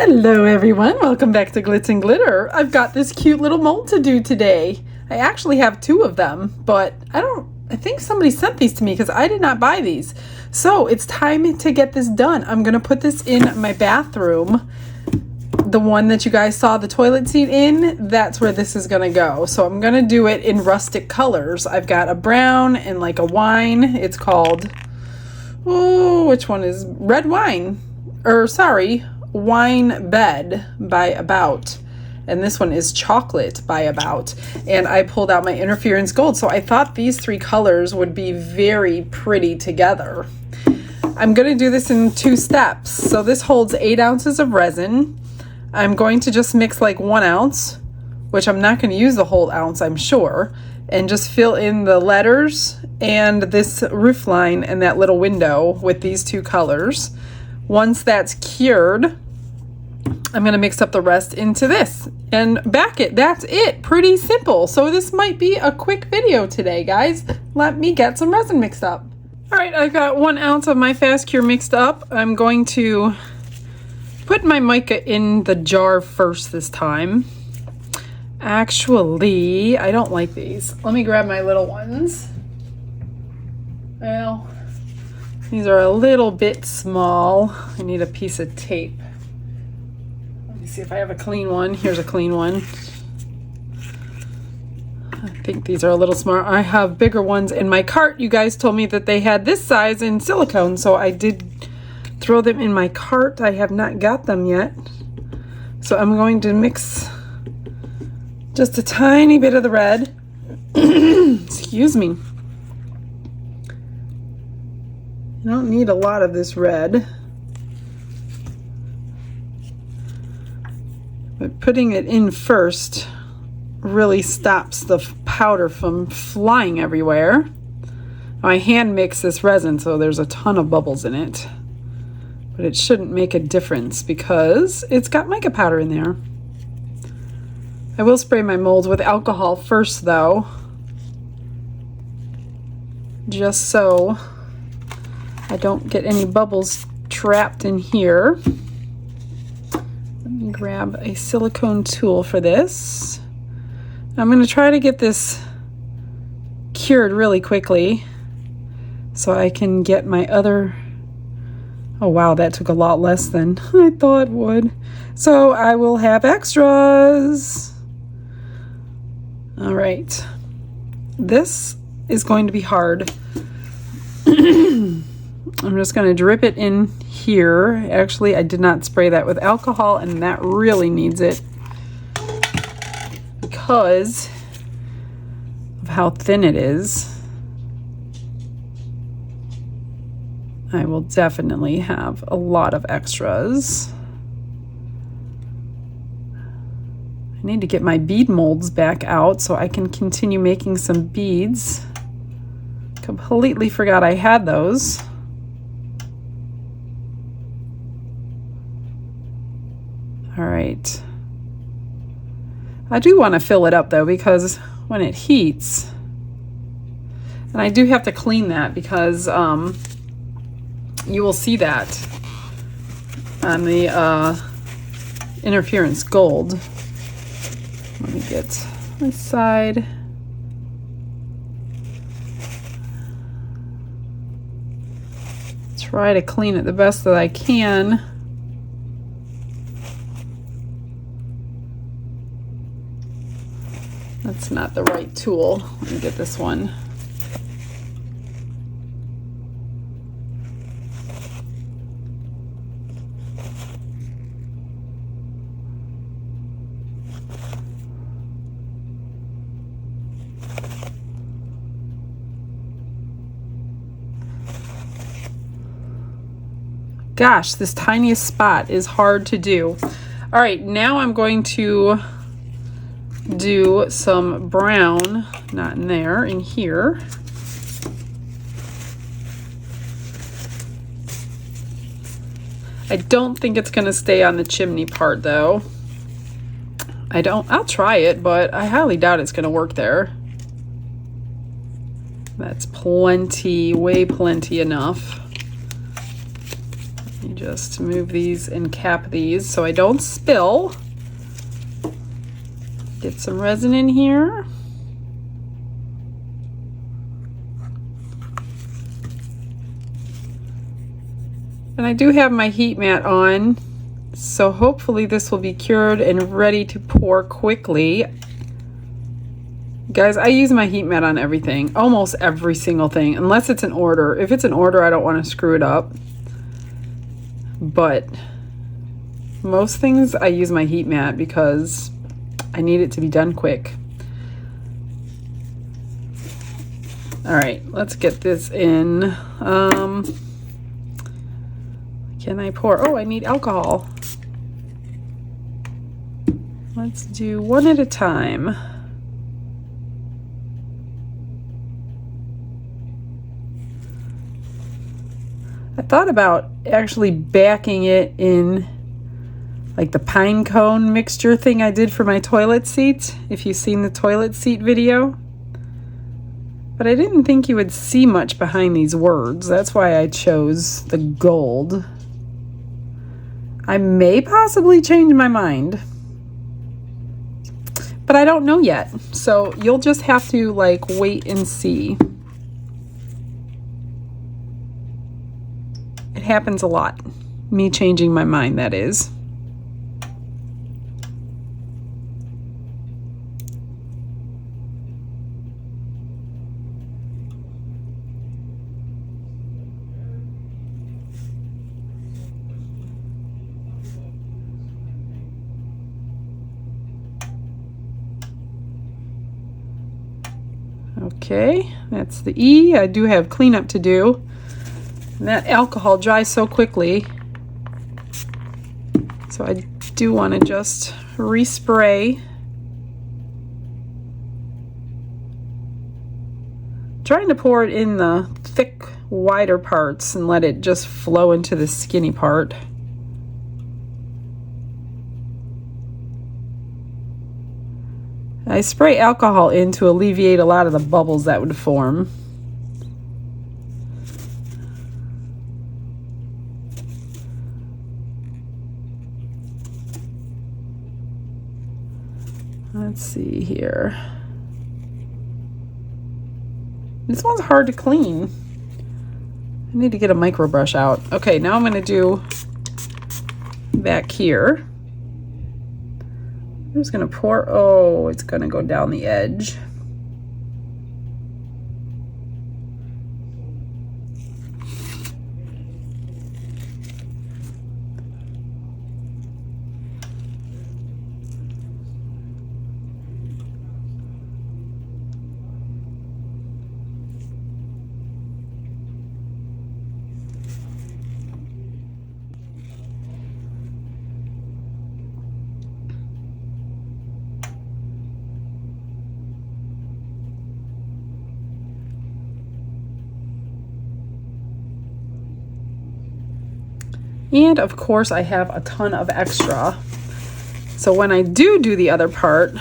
Hello everyone, welcome back to Glitz and Glitter. I've got this cute little mold to do today. I actually have two of them, but I think somebody sent these to me because I did not buy these. So it's time to get this done. I'm gonna put this in my bathroom. The one that you guys saw the toilet seat in, that's where this is gonna go. So I'm gonna do it in rustic colors. I've got a brown and like a wine. It's called, which one is red wine? Or sorry, Wine Bed by About, and this one is Chocolate by About. And I pulled out my Interference Gold, so I thought these three colors would be very pretty together. I'm going to do this in 2 steps. So this holds 8 ounces of resin. I'm going to just mix like 1 ounce, which I'm not going to use the whole ounce, I'm sure, and just fill in the letters and this roof line and that little window with these 2 colors. Once that's cured, I'm going to mix up the rest into this and back it. That's it. Pretty simple. So this might be a quick video today, guys. Let me get some resin mixed up. All right, I've got 1 ounce of my Fast Cure mixed up. I'm going to put my mica in the jar first this time. Actually, I don't like these. Let me grab my little ones. Well, these are a little bit small. I need a piece of tape. Let me see if I have a clean one. Here's a clean one. I think these are a little small. I have bigger ones in my cart. You guys told me that they had this size in silicone, so I did throw them in my cart. I have not got them yet. So I'm going to mix just a tiny bit of the red. Excuse me. I don't need a lot of this red, but putting it in first really stops the powder from flying everywhere. I hand mix this resin, so there's a ton of bubbles in it, but it shouldn't make a difference because it's got mica powder in there. I will spray my molds with alcohol first though, just so I don't get any bubbles trapped in here. Let me grab a silicone tool for this. I'm going to try to get this cured really quickly so I can get my other... Oh wow, that took a lot less than I thought it would. So I will have extras. All right. This is going to be hard. I'm just going to drip it in here. Actually, I did not spray that with alcohol, and that really needs it because of how thin it is. I will definitely have a lot of extras. I need to get my bead molds back out so I can continue making some beads. Completely forgot I had those. All right. I do want to fill it up though, because when it heats, and I do have to clean that because you will see that on the Interference Gold. Let me get this side. Try to clean it the best that I can. That's not the right tool. Let me get this one. Gosh, this tiniest spot is hard to do. All right, now I'm going to do some brown, not in there, in here. I don't think it's gonna stay on the chimney part though. I'll try it, but I highly doubt it's gonna work there. That's plenty, way plenty enough. You just move these and cap these so I don't spill. Get some resin in here. And I do have my heat mat on, so hopefully this will be cured and ready to pour quickly. Guys, I use my heat mat on everything, almost every single thing, unless it's an order. If it's an order, I don't want to screw it up. But most things I use my heat mat because I need it to be done quick. All right, let's get this in. Can I pour? Oh, I need alcohol. Let's do one at a time. I thought about actually backing it in like the pine cone mixture thing I did for my toilet seat, if you've seen the toilet seat video. But I didn't think you would see much behind these words. That's why I chose the gold. I may possibly change my mind, but I don't know yet. So you'll just have to like wait and see. It happens a lot. Me changing my mind, that is. Okay, that's the E. I do have cleanup to do. And that alcohol dries so quickly. So I do want to just respray. Trying to pour it in the thick, wider parts and let it just flow into the skinny part. I spray alcohol in to alleviate a lot of the bubbles that would form. Let's see here. This one's hard to clean. I need to get a micro brush out. Okay, now I'm going to do back here. I'm just going to pour. Oh, it's going to go down the edge. And of course I have a ton of extra. So when I do the other part,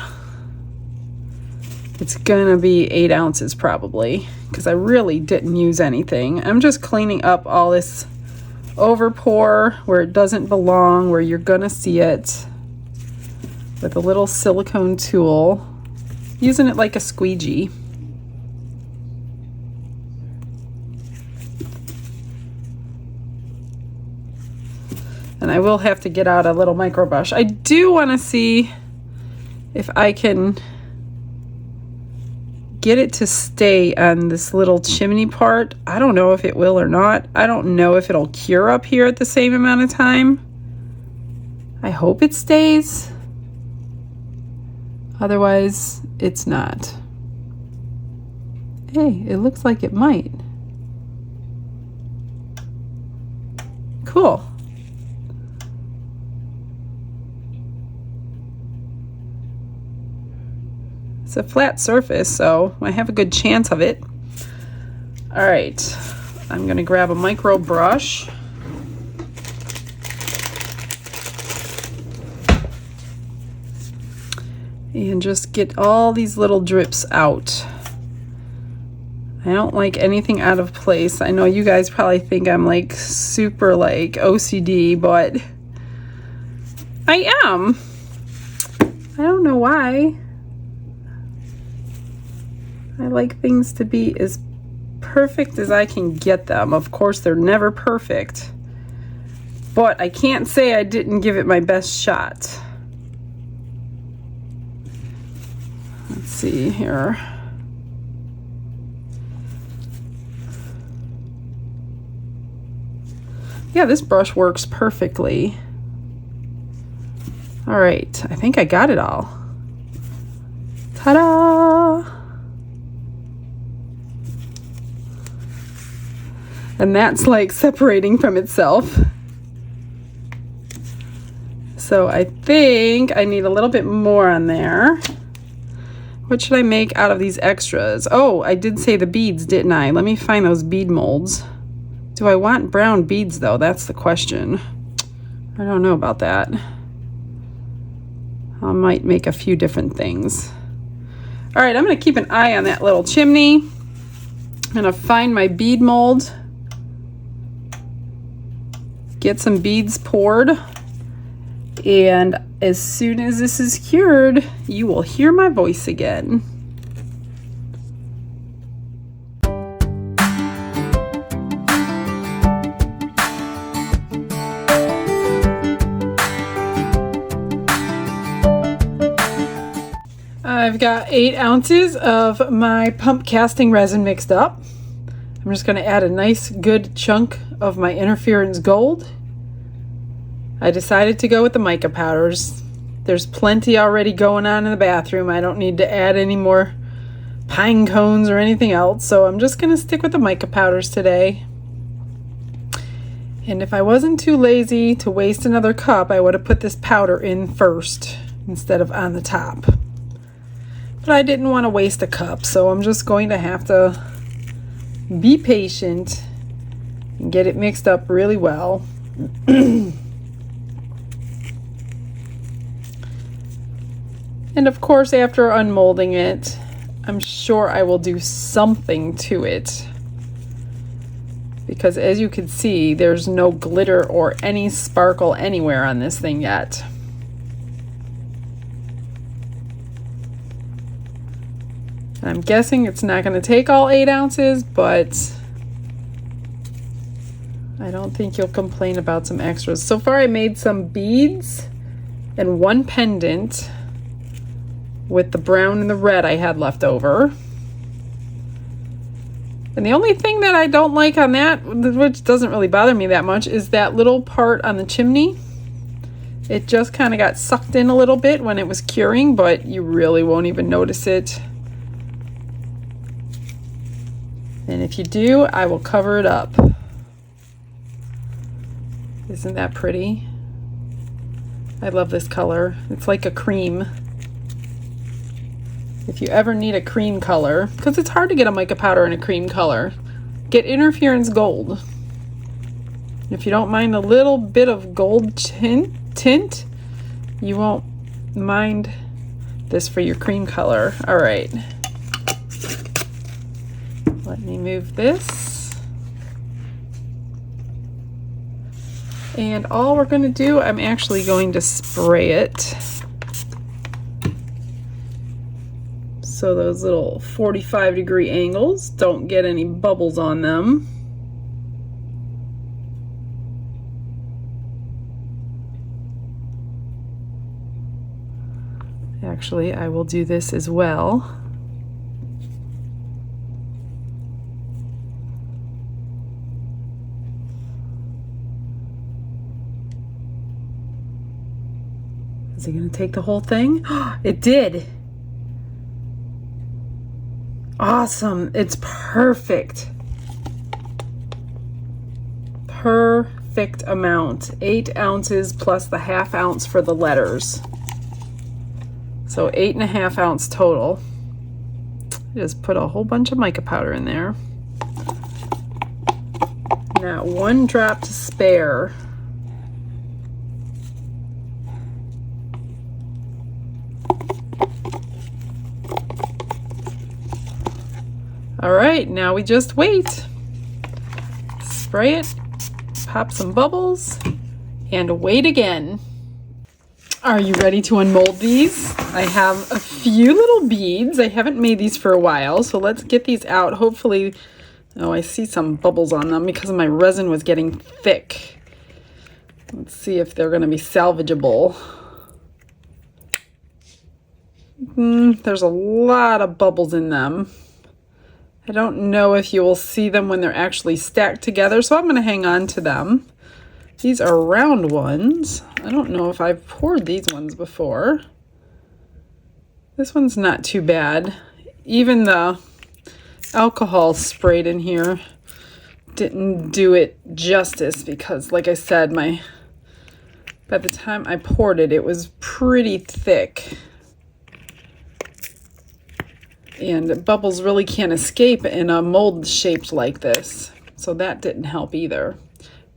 it's gonna be 8 ounces probably, because I really didn't use anything. I'm just cleaning up all this over pour where it doesn't belong, where you're gonna see it, with a little silicone tool, using it like a squeegee. And I will have to get out a little micro brush. I do want to see if I can get it to stay on this little chimney part. I don't know if it will or not. I don't know if it'll cure up here at the same amount of time. I hope it stays. Otherwise, it's not. Hey, it looks like it might. Cool. It's a flat surface, so I have a good chance of it. All right, I'm gonna grab a micro brush. And just get all these little drips out. I don't like anything out of place. I know you guys probably think I'm like super like OCD, but I am. I don't know why. I like things to be as perfect as I can get them. Of course, they're never perfect, but I can't say I didn't give it my best shot. Let's see here. Yeah, this brush works perfectly. All right, I think I got it all. Ta-da! And that's like separating from itself. So I think I need a little bit more on there. What should I make out of these extras? Oh, I did say the beads, didn't I? Let me find those bead molds. Do I want brown beads though? That's the question. I don't know about that. I might make a few different things. All right, I'm gonna keep an eye on that little chimney. I'm gonna find my bead mold, get some beads poured, and as soon as this is cured, you will hear my voice again. I've got 8 ounces of my pump casting resin mixed up. I'm just going to add a nice good chunk of my interference gold. I decided to go with the mica powders. There's plenty already going on in the bathroom. I don't need to add any more pine cones or anything else, so I'm just going to stick with the mica powders today. And if I wasn't too lazy to waste another cup, I would have put this powder in first instead of on the top. But I didn't want to waste a cup, so I'm just going to have to be patient and get it mixed up really well. And of course, after unmolding it, I'm sure I will do something to it. Because as you can see, there's no glitter or any sparkle anywhere on this thing yet. I'm guessing it's not going to take all 8 ounces, but I don't think you'll complain about some extras. So far I made some beads and 1 pendant with the brown and the red I had left over. And the only thing that I don't like on that, which doesn't really bother me that much, is that little part on the chimney. It just kind of got sucked in a little bit when it was curing, but you really won't even notice it. And if you do, I will cover it up. Isn't that pretty? I love this color. It's like a cream. If you ever need a cream color, because it's hard to get a mica powder in a cream color, get interference gold. If you don't mind a little bit of gold tint, you won't mind this for your cream color. All right. Let me move this. And all we're going to do, I'm actually going to spray it. So those little 45-degree angles don't get any bubbles on them. Actually, I will do this as well. Is it going to take the whole thing? It did. Awesome. It's perfect. Perfect amount. 8 ounces plus the ½ ounce for the letters. So 8.5 ounce total. Just put a whole bunch of mica powder in there. Not 1 drop to spare. All right, now we just wait. Spray it, pop some bubbles, and wait again. Are you ready to unmold these? I have a few little beads. I haven't made these for a while, so let's get these out. Hopefully, oh, I see some bubbles on them because my resin was getting thick. Let's see if they're going to be salvageable. There's a lot of bubbles in them. I don't know if you will see them when they're actually stacked together, so I'm going to hang on to them. These are round ones. I don't know if I've poured these ones before. This one's not too bad. Even the alcohol sprayed in here didn't do it justice because, like I said, by the time I poured it, it was pretty thick. And bubbles really can't escape in a mold shaped like this. So that didn't help either.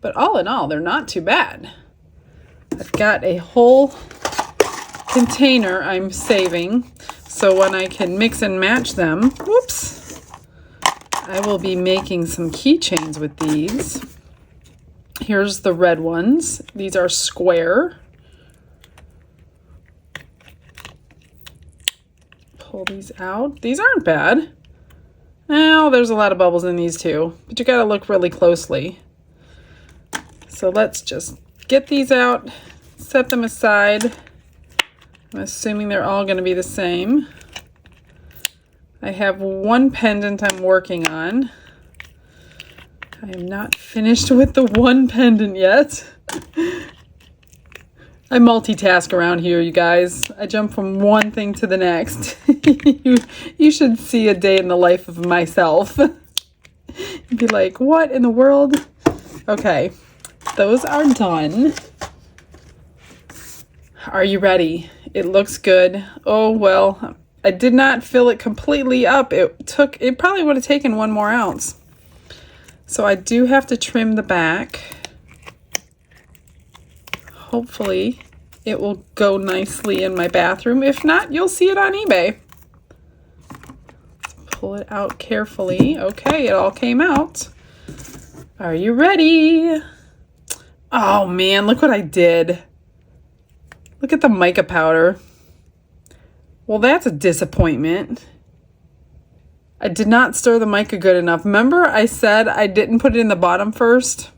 But all in all, they're not too bad. I've got a whole container I'm saving. So when I can mix and match them, whoops, I will be making some keychains with these. Here's the red ones. These are square. Pull these out. These aren't bad. Oh, there's a lot of bubbles in these too, but you gotta look really closely. So let's just get these out, set them aside. I'm assuming they're all gonna be the same. I have one pendant I'm working on. I am not finished with the one pendant yet. I multitask around here, you guys. I jump from one thing to the next. You should see a day in the life of myself. You'd be like, what in the world? Okay, those are done. Are you ready? It looks good. Oh, well, I did not fill it completely up. It probably would have taken 1 more ounce. So I do have to trim the back. Hopefully it will go nicely in my bathroom. If not, you'll see it on eBay. Let's pull it out carefully. Okay, it all came out. Are you ready? Oh man, look what I did. Look at the mica powder. Well, that's a disappointment. I did not stir the mica good enough. Remember I said I didn't put it in the bottom first?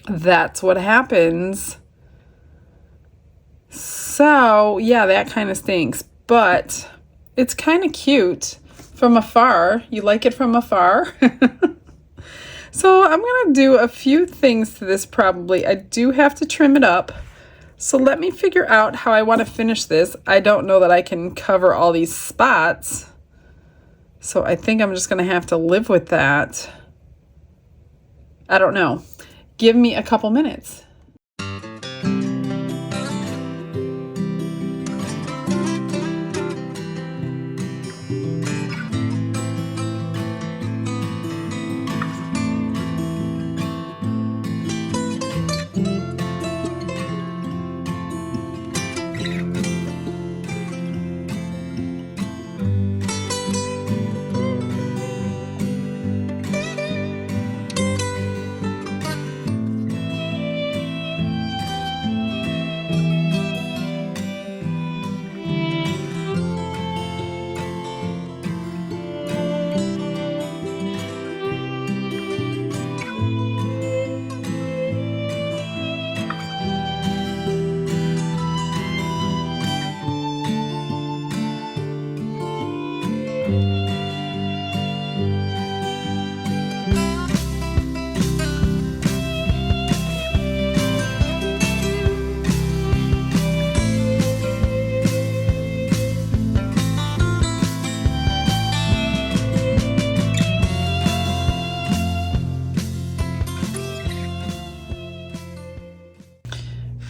That's what happens. So, yeah, that kind of stinks, but it's kind of cute from afar. You like it from afar? So I'm going to do a few things to this probably. I do have to trim it up. So let me figure out how I want to finish this. I don't know that I can cover all these spots. So I think I'm just going to have to live with that. I don't know. Give me a couple minutes.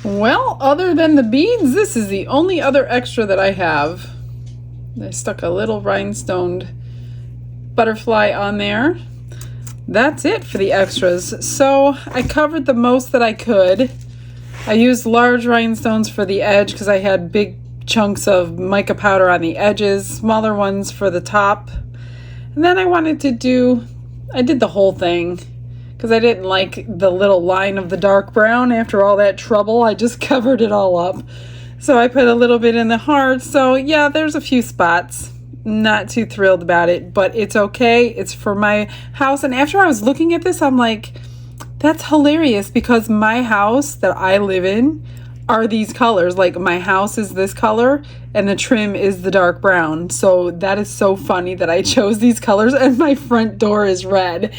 Well, other than the beads, this is the only other extra that I have. I stuck a little rhinestoned butterfly on there. That's it for the extras. So I covered the most that I could. I used large rhinestones for the edge because I had big chunks of mica powder on the edges, smaller ones for the top. And then I did the whole thing because I didn't like the little line of the dark brown. After all that trouble, I just covered it all up. So I put a little bit in the heart. So yeah, there's a few spots. Not too thrilled about it, but it's okay. It's for my house. And after I was looking at this, I'm like, that's hilarious because my house that I live in are these colors. Like my house is this color and the trim is the dark brown. So that is so funny that I chose these colors, and my front door is red.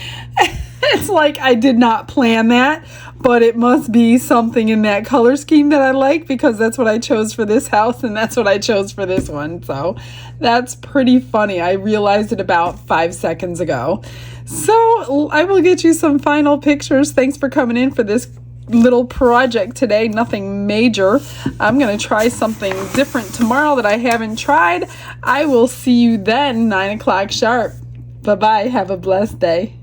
It's like I did not plan that, but it must be something in that color scheme that I like because that's what I chose for this house and that's what I chose for this one. So that's pretty funny. I realized it about 5 seconds ago. So I will get you some final pictures. Thanks for coming in for this little project today. Nothing major. I'm going to try something different tomorrow that I haven't tried. I will see you then, 9 o'clock sharp. Bye-bye. Have a blessed day.